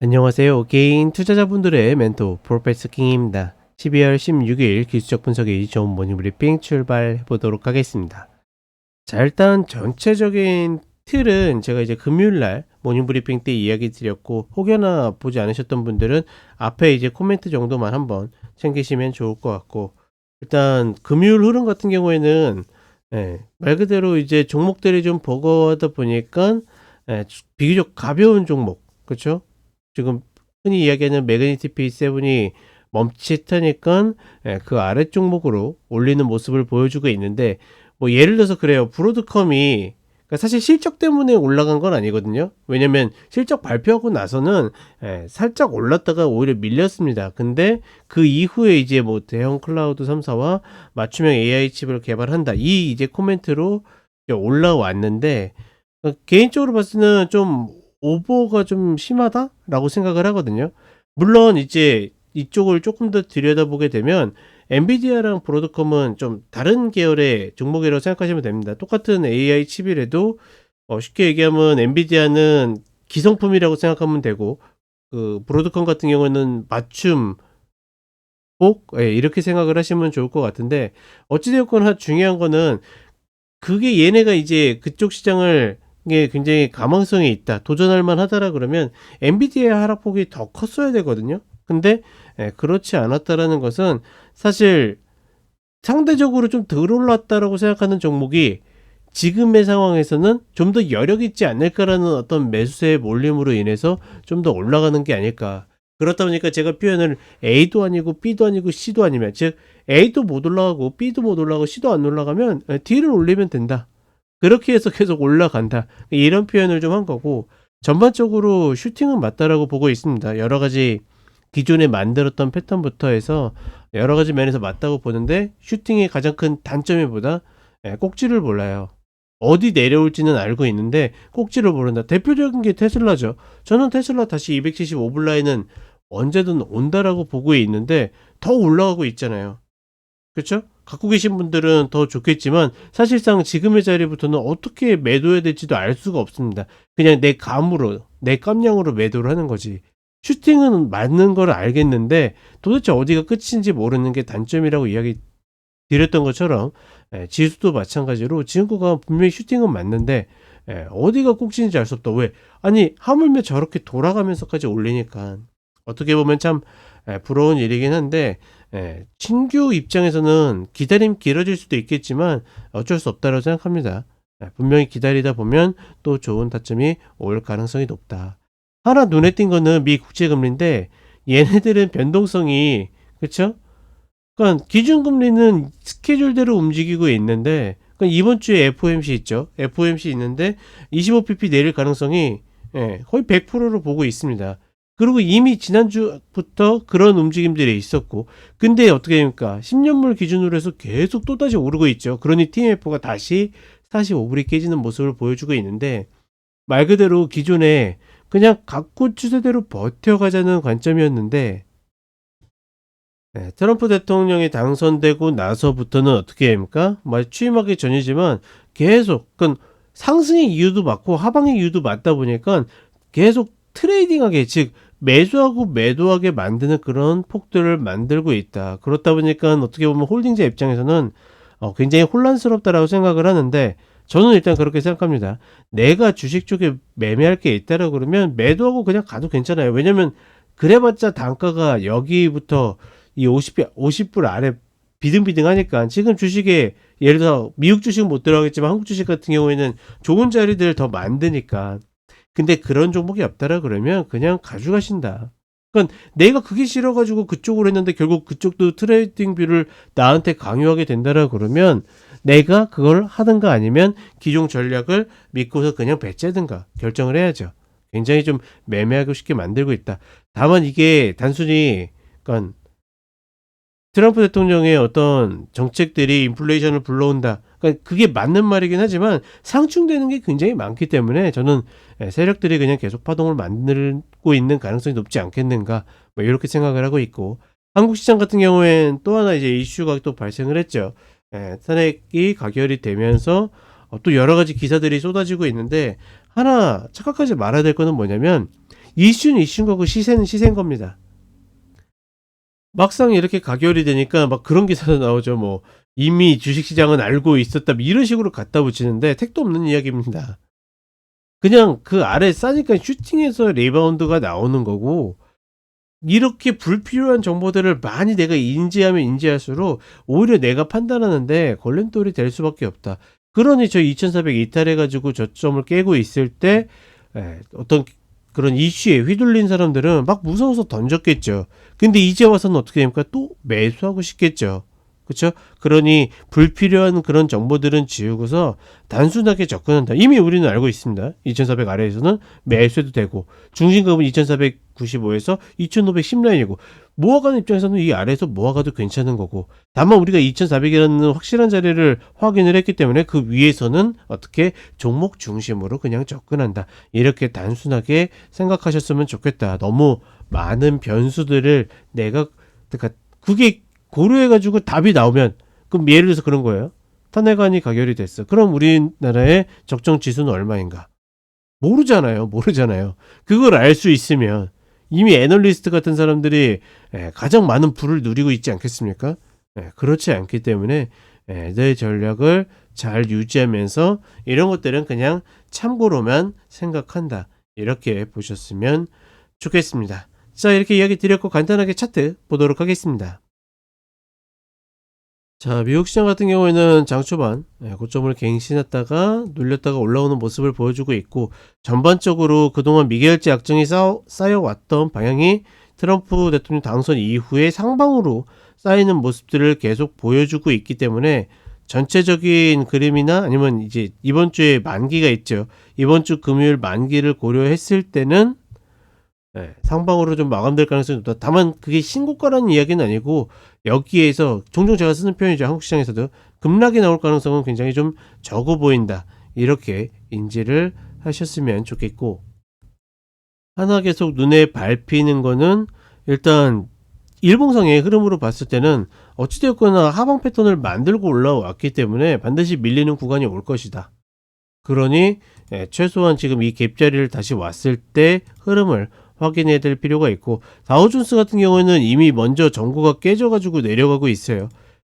안녕하세요. 개인 투자자분들의 멘토 프로페서 킹입니다. 12월 16일 기술적 분석의 좋은 모닝 브리핑 출발해 보도록 하겠습니다. 자, 일단 전체적인 틀은 제가 이제 금요일 날 모닝 브리핑 때 이야기 드렸고, 혹여나 보지 않으셨던 분들은 앞에 이제 코멘트 정도만 한번 챙기시면 좋을 것 같고, 일단 금요일 흐름 같은 경우에는 말 그대로 이제 종목들이 좀 버거워하다 보니까 비교적 가벼운 종목, 그렇죠? 지금 흔히 이야기하는 매그니티 P7이 멈칫하니까 그 아래 종목으로 올리는 모습을 보여주고 있는데, 뭐 예를 들어서 그래요. 브로드컴이 그러니까 사실 실적 때문에 올라간 건 아니거든요. 왜냐면 실적 발표하고 나서는 살짝 올랐다가 오히려 밀렸습니다. 근데 그 이후에 이제 뭐 대형 클라우드 3사와 맞춤형 AI 칩을 개발한다, 이 이제 코멘트로 이제 올라왔는데, 개인적으로 봤을 때는 좀 오버가 좀 심하다라고 생각을 하거든요. 물론 이제 이쪽을 조금 더 들여다보게 되면 엔비디아랑 브로드컴은 좀 다른 계열의 종목이라고 생각하시면 됩니다. 똑같은 AI 칩이라도 쉽게 얘기하면 엔비디아는 기성품이라고 생각하면 되고, 그 브로드컴 같은 경우는 맞춤 이렇게 생각을 하시면 좋을 것 같은데, 어찌되었거나 중요한 거는 그게 얘네가 이제 그쪽 시장을 게 굉장히 가망성이 있다, 도전할 만하다라 그러면 엔비디아의 하락폭이 더 컸어야 되거든요. 근데 그렇지 않았다라는 것은 사실 상대적으로 좀 덜 올랐다라고 생각하는 종목이 지금의 상황에서는 좀 더 여력 있지 않을까라는 어떤 매수세의 몰림으로 인해서 좀 더 올라가는 게 아닐까. 그렇다 보니까 제가 표현을 A도 아니고 B도 아니고 C도 아니면, 즉 A도 못 올라가고 B도 못 올라가고 C도 안 올라가면 D를 올리면 된다, 그렇게 해서 계속 올라간다, 이런 표현을 좀 한 거고, 전반적으로 슈팅은 맞다라고 보고 있습니다. 여러 가지 기존에 만들었던 패턴부터 해서 여러 가지 면에서 맞다고 보는데, 슈팅의 가장 큰 단점이 보다 꼭지를 몰라요. 어디 내려올지는 알고 있는데 꼭지를 모른다. 대표적인 게 테슬라죠. 저는 테슬라 다시 275불 라인은 언제든 온다라고 보고 있는데 더 올라가고 있잖아요. 그렇죠? 갖고 계신 분들은 더 좋겠지만 사실상 지금의 자리부터는 어떻게 매도해야 될지도 알 수가 없습니다. 그냥 내 감으로, 내 깜냥으로 매도를 하는 거지. 슈팅은 맞는 걸 알겠는데 도대체 어디가 끝인지 모르는 게 단점이라고 이야기 드렸던 것처럼, 지수도 마찬가지로 지금거가 분명히 슈팅은 맞는데 어디가 꼭지인지 알 수 없다. 왜? 아니 하물며 저렇게 돌아가면서까지 올리니까 어떻게 보면 참 부러운 일이긴 한데, 신규 입장에서는 기다림 길어질 수도 있겠지만 어쩔 수 없다고 생각합니다. 분명히 기다리다 보면 또 좋은 타점이 올 가능성이 높다. 하나 눈에 띈 거는 미 국채금리인데, 얘네들은 변동성이, 그쵸? 그러니까 기준금리는 스케줄대로 움직이고 있는데, 그러니까 이번 주에 FOMC 있죠. FOMC 있는데 25pp 내릴 가능성이 거의 100%로 보고 있습니다. 그리고 이미 지난주부터 그런 움직임들이 있었고, 근데 어떻게 됩니까? 10년물 기준으로 해서 계속 또다시 오르고 있죠. 그러니 TMF가 다시 45불이 깨지는 모습을 보여주고 있는데, 말 그대로 기존에 그냥 갖고 추세대로 버텨가자는 관점이었는데, 트럼프 대통령이 당선되고 나서부터는 어떻게 됩니까? 취임하기 전이지만 계속, 상승의 이유도 맞고 하방의 이유도 맞다 보니까 계속 트레이딩하게, 즉 매수하고 매도하게 만드는 그런 폭들을 만들고 있다. 그렇다 보니까 어떻게 보면 홀딩자 입장에서는 굉장히 혼란스럽다라고 생각을 하는데, 저는 일단 그렇게 생각합니다. 내가 주식 쪽에 매매할 게 있다라고 그러면 매도하고 그냥 가도 괜찮아요. 왜냐면 그래봤자 단가가 여기부터 이 50불 아래 비등비등 하니까, 지금 주식에 예를 들어 미국 주식은 못 들어가겠지만 한국 주식 같은 경우에는 좋은 자리들 더 만드니까. 근데 그런 종목이 없다라 그러면 그냥 가져가신다. 그러니까 내가 그게 싫어가지고 그쪽으로 했는데 결국 그쪽도 트레이딩 뷰를 나한테 강요하게 된다라 그러면 내가 그걸 하든가 아니면 기존 전략을 믿고서 그냥 배째든가 결정을 해야죠. 굉장히 좀 매매하기 쉽게 만들고 있다. 다만 이게 단순히, 그러니까 트럼프 대통령의 어떤 정책들이 인플레이션을 불러온다, 그러니까 그게 맞는 말이긴 하지만 상충되는 게 굉장히 많기 때문에 저는 세력들이 그냥 계속 파동을 만들고 있는 가능성이 높지 않겠는가, 이렇게 생각을 하고 있고, 한국 시장 같은 경우엔 또 하나 이제 이슈가 또 발생을 했죠. 탄핵이 가결이 되면서 또 여러 가지 기사들이 쏟아지고 있는데, 하나 착각하지 말아야 될 거는 뭐냐면 이슈는 이슈인 거고 시세는 시세인 겁니다. 막상 이렇게 가결이 되니까 막 그런 기사도 나오죠. 뭐 이미 주식시장은 알고 있었다 뭐 이런 식으로 갖다 붙이는데 택도 없는 이야기입니다. 그냥 그 아래 싸니까 슈팅해서 리바운드가 나오는 거고, 이렇게 불필요한 정보들을 많이 내가 인지하면 인지할수록 오히려 내가 판단하는데 걸림돌이 될 수밖에 없다. 그러니 저 2400 이탈해 가지고 저점을 깨고 있을 때 어떤 그런 이슈에 휘둘린 사람들은 막 무서워서 던졌겠죠. 근데 이제 와서는 어떻게 됩니까? 또 매수하고 싶겠죠. 그렇죠? 그러니 불필요한 그런 정보들은 지우고서 단순하게 접근한다. 이미 우리는 알고 있습니다. 2400 아래에서는 매수해도 되고, 중심급은 2495에서 2510 라인이고, 모아가는 입장에서는 이 아래에서 모아가도 괜찮은 거고, 다만 우리가 2400이라는 확실한 자리를 확인을 했기 때문에 그 위에서는 어떻게 종목 중심으로 그냥 접근한다. 이렇게 단순하게 생각하셨으면 좋겠다. 너무 많은 변수들을 내가, 그러니까 그게 고려해가지고 답이 나오면, 그럼 예를 들어서 그런 거예요. 탄핵안이 가결이 됐어. 그럼 우리나라의 적정 지수는 얼마인가? 모르잖아요. 그걸 알 수 있으면 이미 애널리스트 같은 사람들이 가장 많은 부를 누리고 있지 않겠습니까? 그렇지 않기 때문에 내 전략을 잘 유지하면서 이런 것들은 그냥 참고로만 생각한다. 이렇게 보셨으면 좋겠습니다. 자, 이렇게 이야기 드렸고 간단하게 차트 보도록 하겠습니다. 자, 미국 시장 같은 경우에는 장 초반 고점을 갱신했다가 눌렸다가 올라오는 모습을 보여주고 있고, 전반적으로 그동안 미결제 악정이 쌓여왔던 방향이 트럼프 대통령 당선 이후에 상방으로 쌓이는 모습들을 계속 보여주고 있기 때문에 전체적인 그림이나 아니면 이제 이번 주에 만기가 있죠. 이번 주 금요일 만기를 고려했을 때는 상방으로 좀 마감될 가능성이 높다. 다만 그게 신고가라는 이야기는 아니고, 여기에서 종종 제가 쓰는 표현이죠. 한국 시장에서도 급락이 나올 가능성은 굉장히 좀 적어 보인다. 이렇게 인지를 하셨으면 좋겠고, 하나 계속 눈에 밟히는 거는 일단 일봉상의 흐름으로 봤을 때는 어찌되었거나 하방 패턴을 만들고 올라왔기 때문에 반드시 밀리는 구간이 올 것이다. 그러니 최소한 지금 이 갭자리를 다시 왔을 때 흐름을 확인해야 될 필요가 있고, 다우존스 같은 경우에는 이미 먼저 전고가 깨져가지고 내려가고 있어요.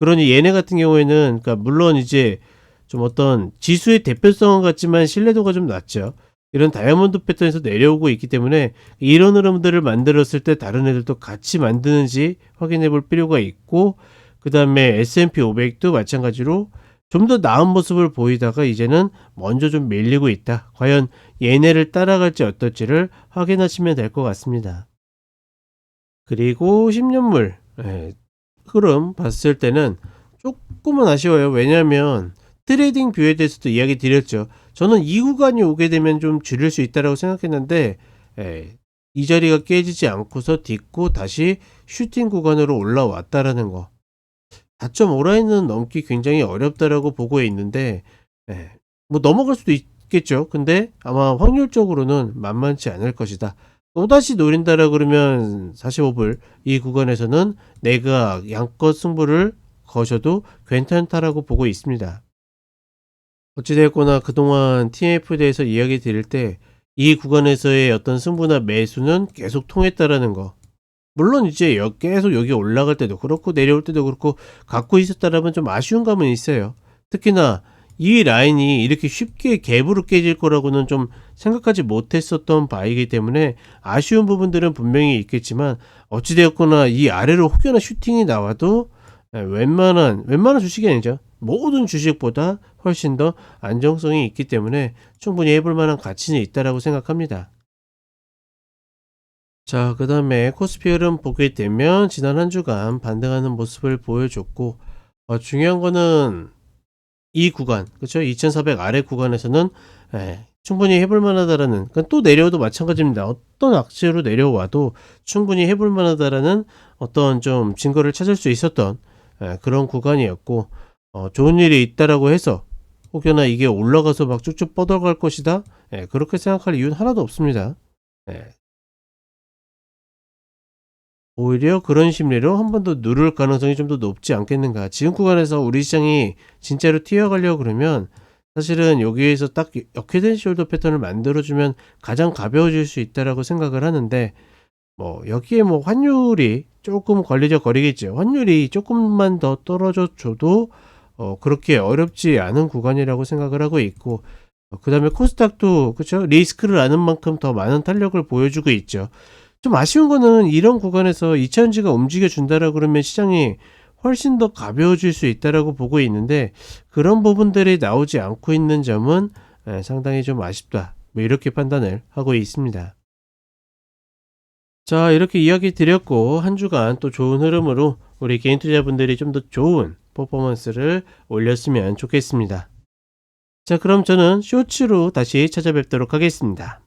그러니 얘네 같은 경우에는, 그러니까 물론 이제 좀 어떤 지수의 대표성은 같지만 신뢰도가 좀 낮죠. 이런 다이아몬드 패턴에서 내려오고 있기 때문에 이런 흐름들을 만들었을 때 다른 애들도 같이 만드는지 확인해 볼 필요가 있고, 그 다음에 S&P 500도 마찬가지로 좀 더 나은 모습을 보이다가 이제는 먼저 좀 밀리고 있다. 과연 얘네를 따라갈지 어떨지를 확인하시면 될 것 같습니다. 그리고 10년물 흐름 봤을 때는 조금은 아쉬워요. 왜냐하면 트레이딩 뷰에 대해서도 이야기 드렸죠. 저는 이 구간이 오게 되면 좀 줄일 수 있다고 생각했는데 이 자리가 깨지지 않고서 딛고 다시 슈팅 구간으로 올라왔다라는 거. 4.5라인은 넘기 굉장히 어렵다라고 보고 있는데, 뭐 넘어갈 수도 있겠죠. 근데 아마 확률적으로는 만만치 않을 것이다. 또다시 노린다라 그러면 45불 이 구간에서는 내가 양껏 승부를 거셔도 괜찮다라고 보고 있습니다. 어찌되었거나 그동안 TMF에 대해서 이야기 드릴 때 이 구간에서의 어떤 승부나 매수는 계속 통했다라는 거. 물론 이제 계속 여기 올라갈 때도 그렇고 내려올 때도 그렇고 갖고 있었다라면 좀 아쉬운 감은 있어요. 특히나 이 라인이 이렇게 쉽게 갭으로 깨질 거라고는 좀 생각하지 못했었던 바이기 때문에 아쉬운 부분들은 분명히 있겠지만, 어찌되었거나 이 아래로 혹여나 슈팅이 나와도 웬만한 주식이 아니죠. 모든 주식보다 훨씬 더 안정성이 있기 때문에 충분히 해볼 만한 가치는 있다라고 생각합니다. 자, 그 다음에 코스피 흐름 보게 되면 지난 한 주간 반등하는 모습을 보여줬고, 중요한 거는 이 구간, 그쵸? 2400 아래 구간에서는 충분히 해볼 만하다라는, 그러니까 또 내려와도 마찬가지입니다. 어떤 악재로 내려와도 충분히 해볼 만하다라는 어떤 좀 증거를 찾을 수 있었던 그런 구간이었고, 좋은 일이 있다라고 해서 혹여나 이게 올라가서 막 쭉쭉 뻗어갈 것이다, 그렇게 생각할 이유는 하나도 없습니다. 오히려 그런 심리로 한 번 더 누를 가능성이 좀 더 높지 않겠는가. 지금 구간에서 우리 시장이 진짜로 튀어가려고 그러면 사실은 여기에서 딱 역회된 숄더 패턴을 만들어주면 가장 가벼워질 수 있다라고 생각을 하는데, 뭐 여기에 뭐 환율이 조금 걸리적거리겠죠. 환율이 조금만 더 떨어져 줘도 그렇게 어렵지 않은 구간이라고 생각을 하고 있고, 그다음에 코스닥도 그쵸, 리스크를 아는 만큼 더 많은 탄력을 보여주고 있죠. 좀 아쉬운 거는 이런 구간에서 2차전지가 움직여 준다라 그러면 시장이 훨씬 더 가벼워질 수 있다라고 보고 있는데, 그런 부분들이 나오지 않고 있는 점은 상당히 좀 아쉽다, 뭐 이렇게 판단을 하고 있습니다. 자, 이렇게 이야기 드렸고, 한 주간 또 좋은 흐름으로 우리 개인 투자분들이 좀 더 좋은 퍼포먼스를 올렸으면 좋겠습니다. 자, 그럼 저는 쇼츠로 다시 찾아뵙도록 하겠습니다.